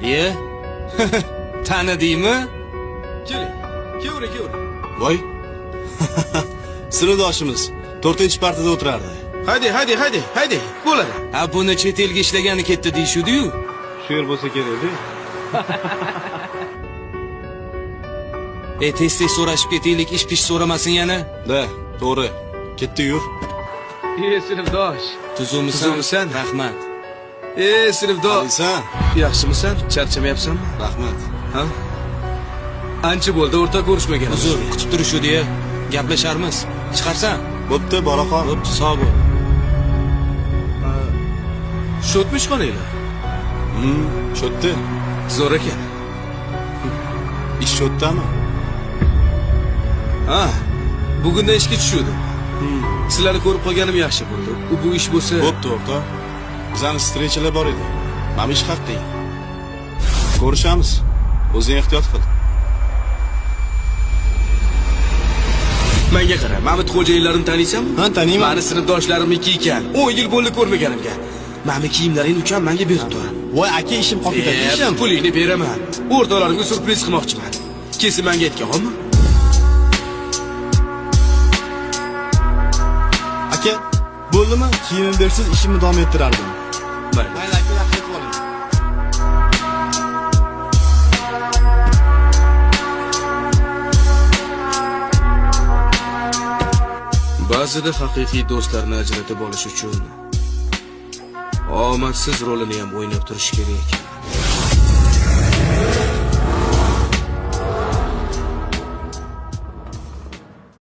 Ye? Tanidingmi? Keling. Kevring. Voy. Sinfdoshimiz 4-partada o'tirardi. Haydi. Bo'ladi. Ha, buni chet elga ishlagani ketdi deyshudi-yu. Shu yer bo'lsa kerak-da. Tez so'rashib ketaylik, ish-pish so'ramasin yana. Da, to'g'ri. Ketdi yur. Sinfdosh. Tuzumsan? Rahmat. Sinfdosh. Alisan? Yaxshimisan? Charchamayapsanmi? Rahmat. Ha? Ancha bo'ldi o'rta ko'rishmagan. Uzr, kutib turishdi-ya. Gaplasharmiz. Chiqarsan? Bo'pti, boraxon. Bo'pti, sog' bo'l. Shotmish qolinglar. Shotdi. Zo'r ekan. Ish shotdami? Ha, bugundan ishga tushdim. Sizlarni ko'rib qolganim yaxshi bo'ldi. Bu ish bo'lsa, Bo'pti, o'rta. Bizning strechalar bor edi. Mana ish haqding. Ko'rishamiz. O'zing ehtiyot qil. menga qara, Mamit xo'jayinlarimni taniysanmi? Ha, taniyman. Meni sinfdoshlarimniki ekan. 10 yil bo'ldi ko'rmaganimga. Meni kiyimlaringni ukam menga beribdi. Voy, aka, ishim qolib ketdi, ishim. Pulingni beraman. O'rtoqlarga surpriz qilmoqchiman. Kelsa menga aytganmi? Aka, bo'ldimi? Kiyim bersiz ishimni davom ettirardim. Mayli. Aka, yaxshi qoling. Ba'zida haqiqiy do'stlarni ajratib olish uchun omadsiz rolini ham o'ynab turish kerak ekan.